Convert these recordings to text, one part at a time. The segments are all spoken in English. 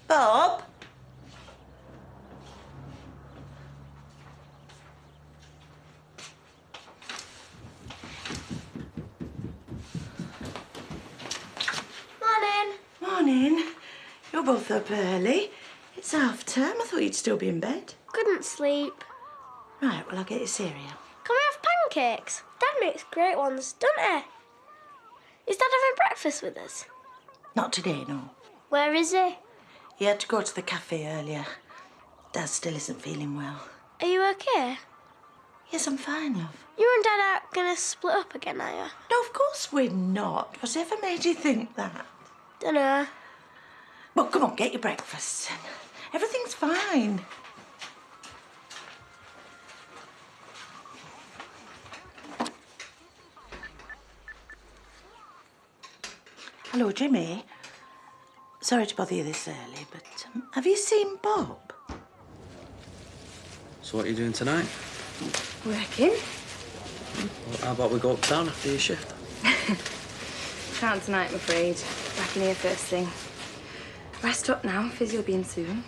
Bob? Morning. Morning. You're both up early. It's half term. I thought you'd still be in bed. Couldn't sleep. Right, well, I'll get you cereal. Can we have pancakes? Dad makes great ones, doesn't he? Is Dad having breakfast with us? Not today, no. Where is he? He had to go to the cafe earlier. Dad still isn't feeling well. Are you okay? Yes, I'm fine, love. You and Dad aren't going to split up again, are you? No, of course we're not. Whatever made you think that? Dunno. Well, come on, get your breakfast. Everything's fine. Hello, Jimmy. Sorry to bother you this early, but have you seen Bob? So what are you doing tonight? Working. Well, how about we go uptown after your shift? Can't tonight, I'm afraid. Back in here first thing. Rest up now, physio will be in soon.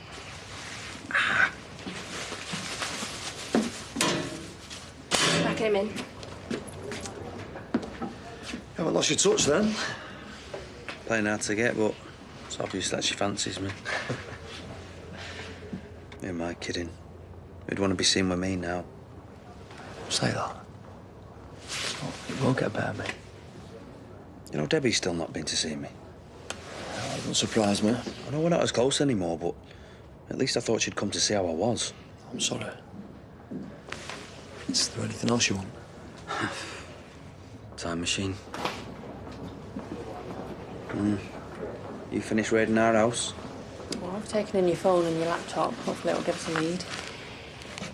Back him in. You haven't lost your touch then? Playing hard to get, but it's obvious that she fancies me. Who am I kidding? Who'd want to be seen with me now? Say that. It won't get better, mate. You know, Debbie's still not been to see me. That doesn't surprise me. I know we're not as close anymore, but at least I thought she'd come to see how I was. I'm sorry. Is there anything else you want? Time machine. You finished raiding our house? Well, I've taken in your phone and your laptop. Hopefully it'll give us a lead.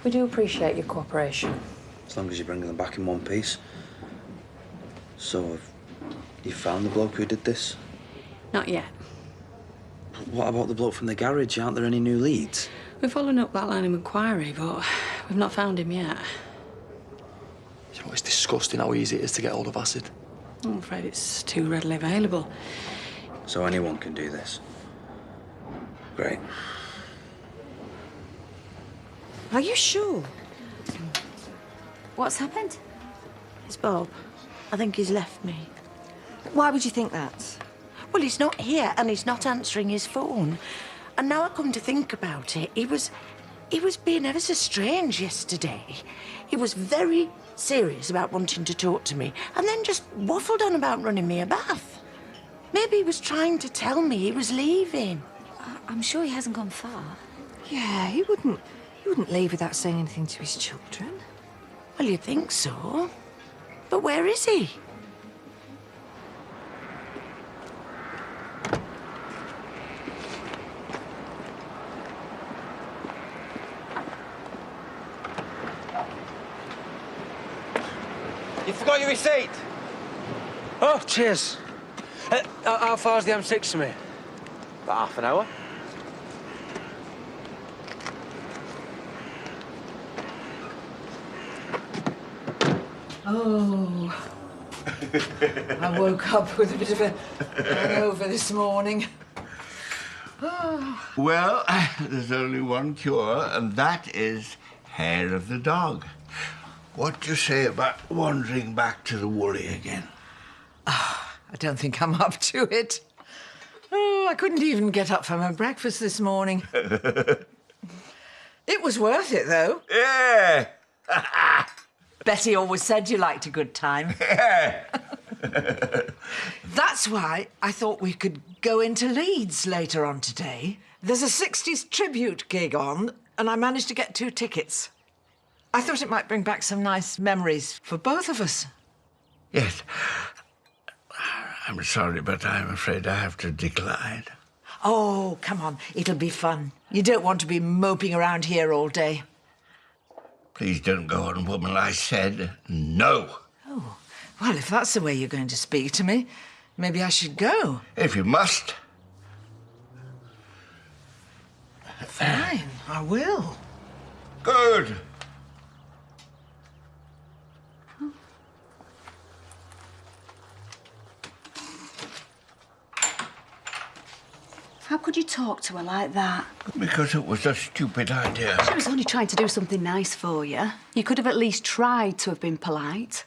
We do appreciate your cooperation. As long as you're bringing them back in one piece. So, have you found the bloke who did this? Not yet. What about the bloke from the garage? Aren't there any new leads? We're following up that line of inquiry, but we've not found him yet. You know, it's disgusting how easy it is to get hold of acid. I'm afraid it's too readily available. So anyone can do this? Great. Are you sure? What's happened? It's Bob. I think he's left me. Why would you think that? Well, he's not here and he's not answering his phone. And now I come to think about it, he was being ever so strange yesterday. He was very serious about wanting to talk to me and then just waffled on about running me a bath. Maybe he was trying to tell me he was leaving. I'm sure he hasn't gone far. Yeah, he wouldn't leave without saying anything to his children. Well, you'd think so. But where is he? You forgot your receipt. Oh, cheers. How far's the M6 to me? About half an hour. Oh. I woke up with a bit of a hangover this morning. Well, there's only one cure, and that is hair of the dog. What do you say about wandering back to the Woolly again? I don't think I'm up to it. Oh, I couldn't even get up for my breakfast this morning. It was worth it, though. Yeah! Betty always said you liked a good time. Yeah! That's why I thought we could go into Leeds later on today. There's a 60s tribute gig on, and I managed to get 2 tickets. I thought it might bring back some nice memories for both of us. Yes. I'm sorry, but I'm afraid I have to decline. Oh, come on. It'll be fun. You don't want to be moping around here all day. Please don't go on, woman. I said no. Oh, well, if that's the way you're going to speak to me, maybe I should go. If you must. Fine, I will. Good. How could you talk to her like that? Because it was a stupid idea. She was only trying to do something nice for you. You could have at least tried to have been polite.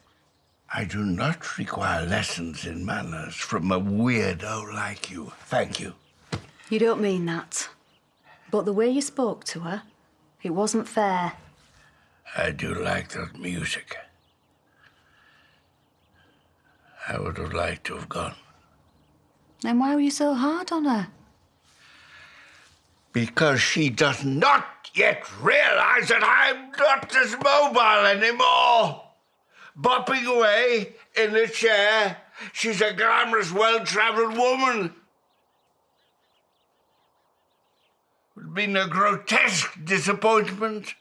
I do not require lessons in manners from a weirdo like you. Thank you. You don't mean that. But the way you spoke to her, it wasn't fair. I do like that music. I would have liked to have gone. Then why were you so hard on her? Because she does not yet realize that I'm not as mobile anymore. Bopping away in a chair, she's a glamorous, well-traveled woman. It's been a grotesque disappointment.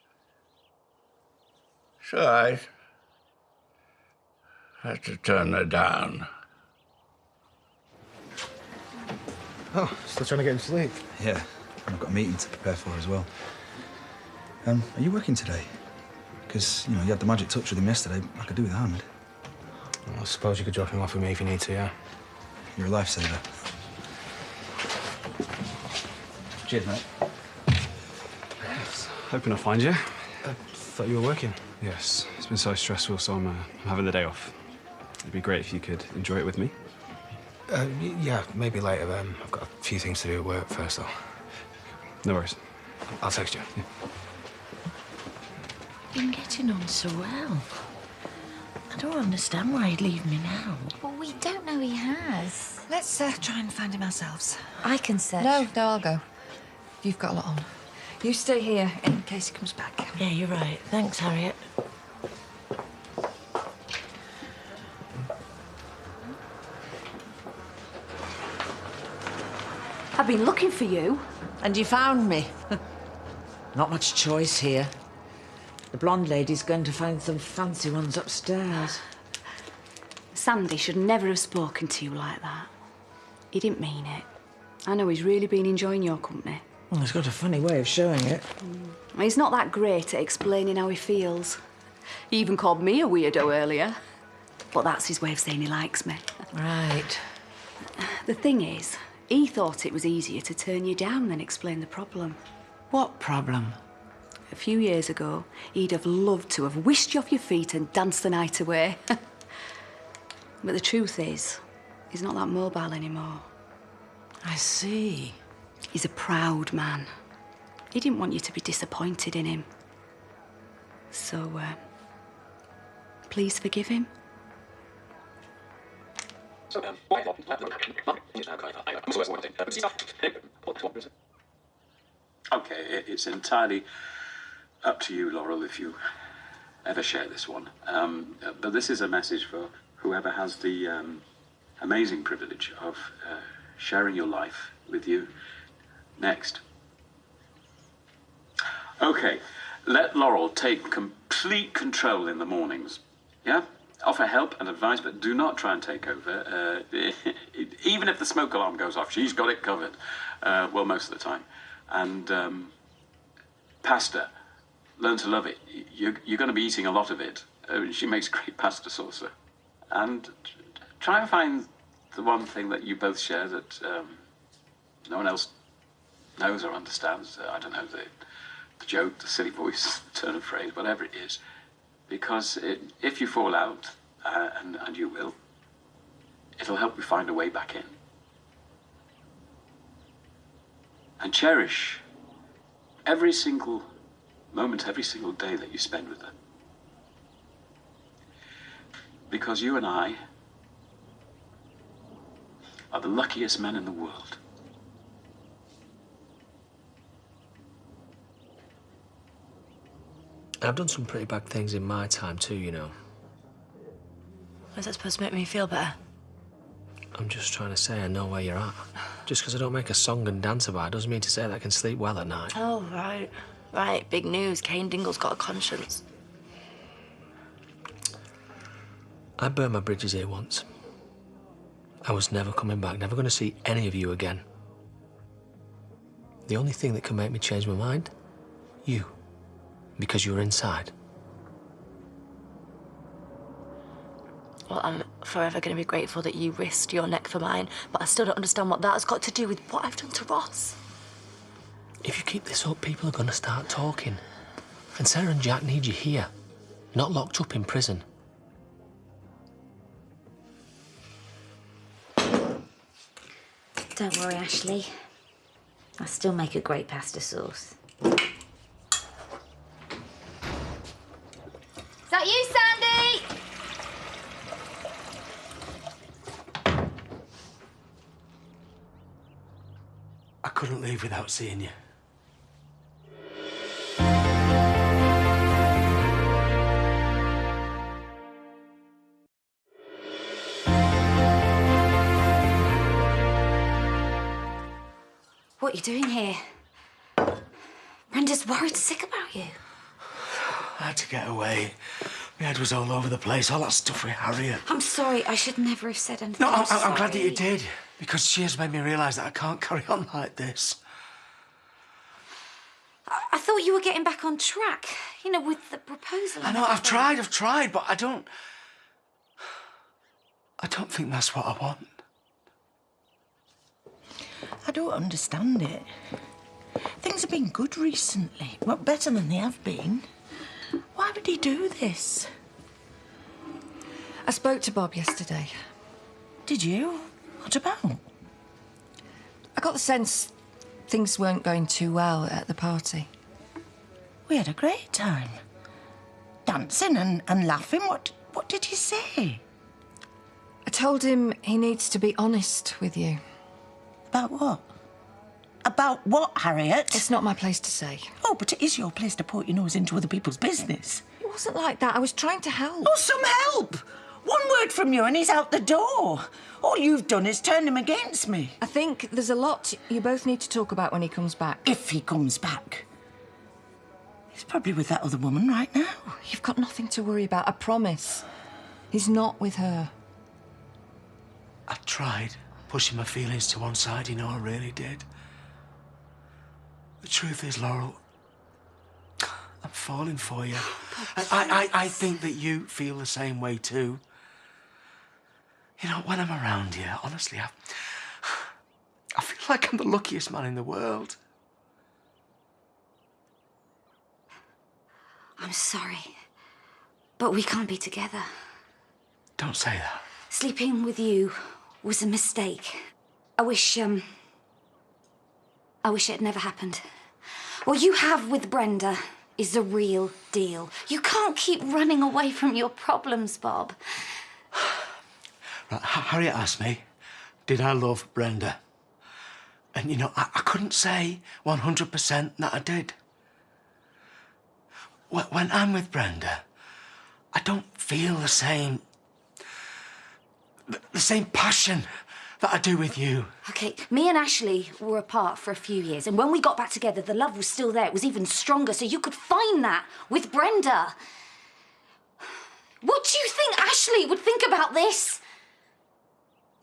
So I had to turn her down. Oh, still trying to get him to sleep? Yeah, and I've got a meeting to prepare for as well. Are you working today? Because, you know, you had the magic touch with him yesterday. I could do with a hand. Well, I suppose you could drop him off with me if you need to, yeah? You're a lifesaver. Cheers, mate. Hoping I'll find you. I thought you were working. Yes, it's been so stressful, so I'm having the day off. It'd be great if you could enjoy it with me. Yeah, maybe later. I've got a few things to do at work first, though. No worries. I'll text you. Yeah. Been getting on so well. I don't understand why he'd leave me now. Well, we don't know he has. Let's try and find him ourselves. I can search. No, I'll go. You've got a lot on. You stay here in case he comes back. Yeah, you're right. Thanks, Harriet. I've been looking for you. And you found me. Not much choice here. The blonde lady's going to find some fancy ones upstairs. Sandy should never have spoken to you like that. He didn't mean it. I know he's really been enjoying your company. Well, he's got a funny way of showing it. He's not that great at explaining how he feels. He even called me a weirdo earlier. But that's his way of saying he likes me. Right. The thing is, he thought it was easier to turn you down than explain the problem. What problem? A few years ago, he'd have loved to have whisked you off your feet and danced the night away. But the truth is, he's not that mobile anymore. I see. He's a proud man. He didn't want you to be disappointed in him. So, please forgive him. Okay, it's entirely up to you, Laurel, if you ever share this one. But this is a message for whoever has the amazing privilege of sharing your life with you next. Okay, let Laurel take complete control in the mornings, yeah? Offer help and advice, but do not try and take over. Even if the smoke alarm goes off, she's got it covered. Well, most of the time. And pasta, learn to love it. You're going to be eating a lot of it. She makes great pasta salsa. And try and find the one thing that you both share that no one else knows or understands. I don't know, the joke, the silly voice, the turn of phrase, whatever it is. Because if you fall out, and you will, it'll help you find a way back in. And cherish every single moment, every single day that you spend with her. Because you and I are the luckiest men in the world. I've done some pretty bad things in my time too, you know. Is that supposed to make me feel better? I'm just trying to say I know where you're at. Just because I don't make a song and dance about it doesn't mean to say that I can sleep well at night. Oh, right. Right, big news. Kane Dingle's got a conscience. I burned my bridges here once. I was never coming back, never going to see any of you again. The only thing that can make me change my mind? You. Because you're inside. Well, I'm forever going to be grateful that you risked your neck for mine, but I still don't understand what that's got to do with what I've done to Ross. If you keep this up, people are going to start talking. And Sarah and Jack need you here, not locked up in prison. Don't worry, Ashley. I still make a great pasta sauce. Is that you, Sandy? I couldn't leave without seeing you. What are you doing here? Brenda's worried sick about you. I had to get away. My head was all over the place, all that stuff with Harriet. I'm sorry, I should never have said anything. No, I'm sorry. glad that you did, because she has made me realise that I can't carry on like this. I thought you were getting back on track, you know, with the proposal. I know, I've tried, but I don't think that's what I want. I don't understand it. Things have been good recently. Well, better than they have been. Why would he do this? I spoke to Bob yesterday. Did you? What about? I got the sense things weren't going too well at the party. We had a great time. Dancing and laughing. What did he say? I told him he needs to be honest with you. About what? About what, Harriet? It's not my place to say. Oh, but it is your place to put your nose into other people's business. It wasn't like that. I was trying to help. Oh, some help! One word from you and he's out the door. All you've done is turn him against me. I think there's a lot you both need to talk about when he comes back. If he comes back. He's probably with that other woman right now. You've got nothing to worry about, I promise. He's not with her. I tried pushing my feelings to one side, you know, I really did. The truth is, Laurel, I'm falling for you. I think that you feel the same way too. You know, when I'm around you, honestly, I feel like I'm the luckiest man in the world. I'm sorry, but we can't be together. Don't say that. Sleeping with you was a mistake. I wish it had never happened. What you have with Brenda is the real deal. You can't keep running away from your problems, Bob. Right, Harriet asked me, did I love Brenda? And, you know, I couldn't say 100% that I did. When I'm with Brenda, I don't feel the same passion that I do with you. Okay, me and Ashley were apart for a few years, and when we got back together, the love was still there. It was even stronger, so you could find that with Brenda. What do you think Ashley would think about this?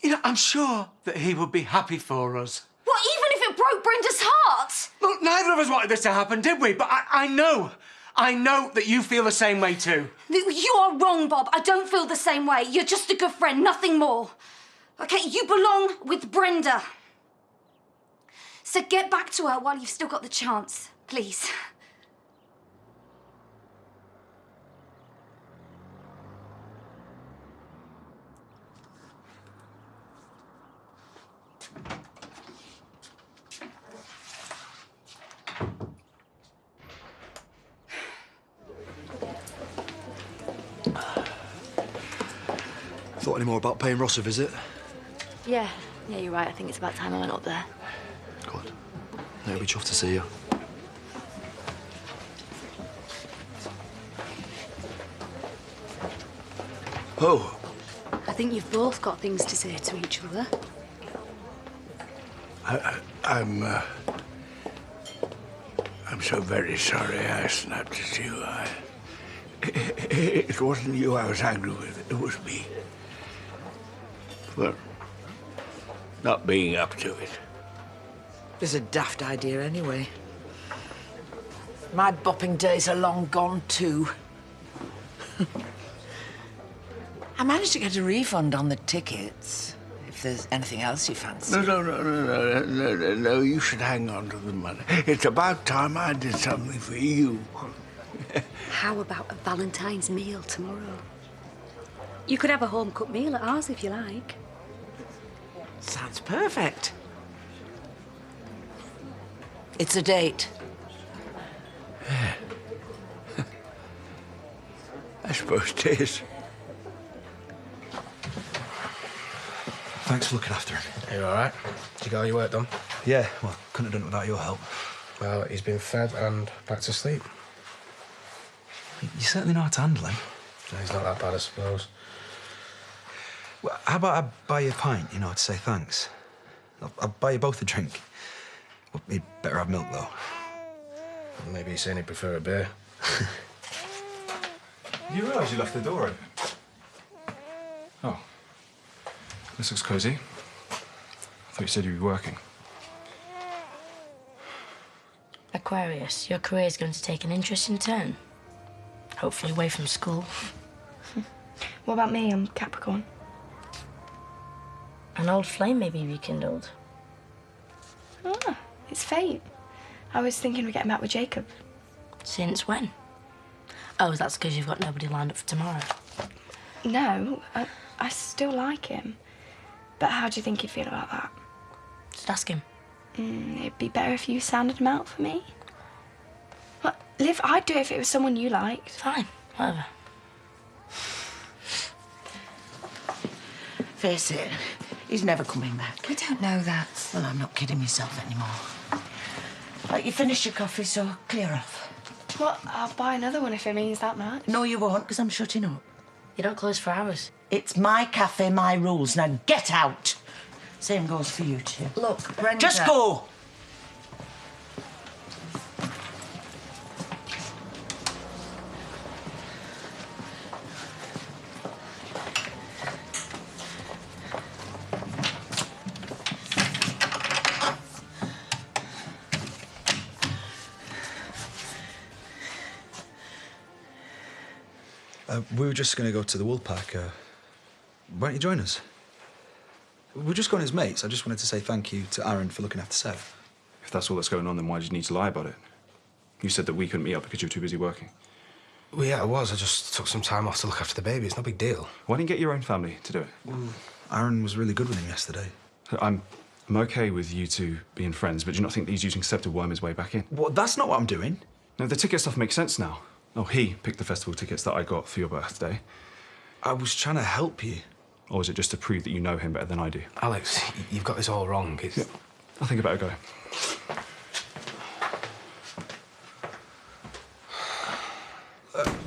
You know, I'm sure that he would be happy for us. What, even if it broke Brenda's heart? Look, neither of us wanted this to happen, did we? But I know that you feel the same way too. You are wrong, Bob. I don't feel the same way. You're just a good friend, nothing more. Okay, you belong with Brenda. So get back to her while you've still got the chance, please. Thought any more about paying Ross a visit? Yeah, you're right. I think it's about time I went up there. Good. He'll be chuffed to see you. Oh. I think you've both got things to say to each other. I'm so very sorry I snapped at you. It wasn't you I was angry with, it was me. For not being up to it. It was a daft idea anyway. My bopping days are long gone too. I managed to get a refund on the tickets. If there's anything else you fancy. No, you should hang on to the money. It's about time I did something for you. How about a Valentine's meal tomorrow? You could have a home-cooked meal at ours if you like. Sounds perfect. It's a date. I suppose it is. Thanks for looking after him. Are you all right? Did you get all your work done? Yeah, well, couldn't have done it without your help. Well, he's been fed and back to sleep. You certainly know how to handle him. No, he's not that bad, I suppose. Well, how about I buy you a pint, you know, to say thanks? I'll buy you both a drink. Well, you'd better have milk, though. Maybe he's saying he'd prefer a beer. You realise you left the door open? Oh. This looks cosy. I thought you said you'd be working. Aquarius, your career's going to take an interesting turn. Hopefully away from school. What about me? I'm Capricorn. An old flame may be rekindled. Ah, it's fate. I was thinking of getting back with Jacob. Since when? Oh, that's because you've got nobody lined up for tomorrow. No, I still like him. But how do you think he'd feel about that? Just ask him. It'd be better if you sounded him out for me. Well, Liv, I'd do it if it was someone you liked. Fine, whatever. Face it, he's never coming back. We don't know that. Well, I'm not kidding myself anymore. Right, you finished your coffee, so clear off. Well, I'll buy another one if it means that much. No, you won't, because I'm shutting up. You don't close for hours. It's my cafe, my rules. Now get out. Same goes for you two. Look, Brenda... Just go. We were just going to go to the wool pack. Why don't you join us? We're just going as mates. I just wanted to say thank you to Aaron for looking after Sarah. If that's all that's going on, then why did you need to lie about it? You said that we couldn't meet up because you were too busy working. Well, yeah, I was. I just took some time off to look after the baby. It's no big deal. Why didn't you get your own family to do it? Well, Aaron was really good with him yesterday. I'm OK with you two being friends, but do you not think that he's using Seb to worm his way back in? Well, that's not what I'm doing. No, the ticket stuff makes sense now. Oh, he picked the festival tickets that I got for your birthday. I was trying to help you. Or is it just to prove that you know him better than I do? Alex, you've got this all wrong. It's... Yeah, I think I better go.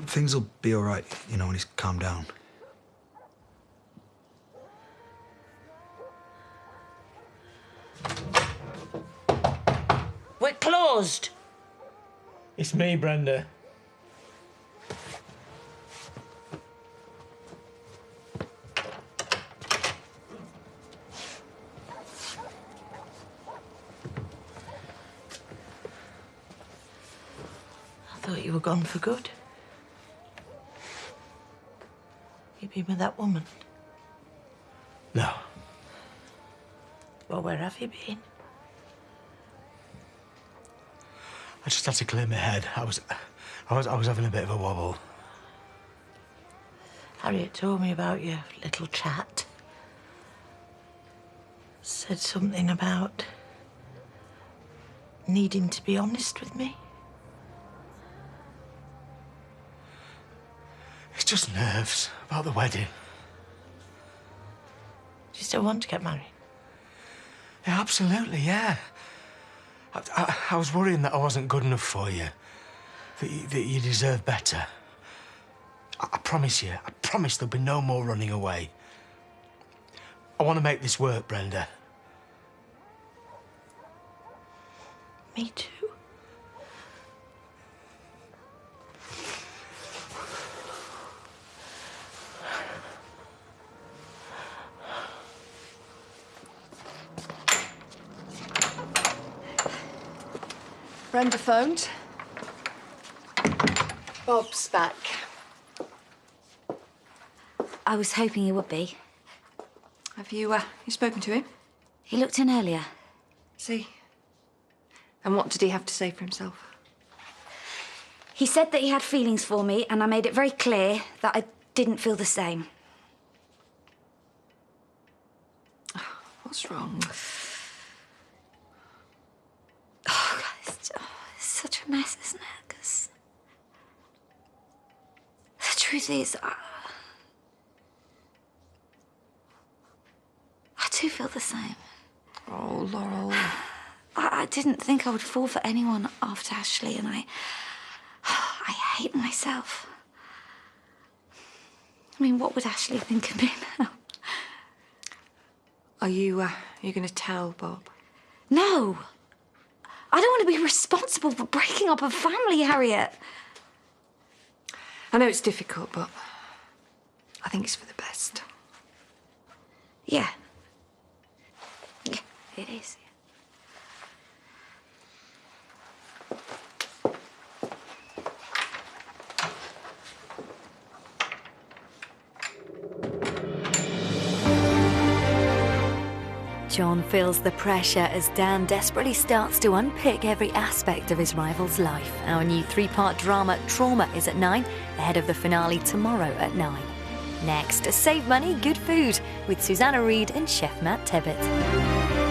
Things will be all right, you know, when he's calmed down. We're closed. It's me, Brenda. I thought you were gone for good. You been with that woman? No. Well, where have you been? I just had to clear my head. I was having a bit of a wobble. Harriet told me about your little chat. Said something about needing to be honest with me. It's just nerves about the wedding. Do you still want to get married? Yeah, absolutely, yeah. I was worrying that I wasn't good enough for you. That you deserve better. I promise you, I promise there'll be no more running away. I want to make this work, Brenda. Me too. Brenda phoned. Bob's back. I was hoping he would be. Have you spoken to him? He looked in earlier. See. And what did he have to say for himself? He said that he had feelings for me, and I made it very clear that I didn't feel the same. What's wrong? Oh, God, it's such a mess, isn't it? Because the truth is, I do feel the same. Oh, Laurel. I didn't think I would fall for anyone after Ashley, and I hate myself. I mean, what would Ashley think of me now? Are you going to tell Bob? No. I don't want to be responsible for breaking up a family, Harriet. I know it's difficult, but I think it's for the best. Yeah. Yeah, it is. John feels the pressure as Dan desperately starts to unpick every aspect of his rival's life. Our new 3-part drama, Trauma, is at 9, ahead of the finale tomorrow at 9. Next, Save Money, Good Food, with Susanna Reid and Chef Matt Tebbett.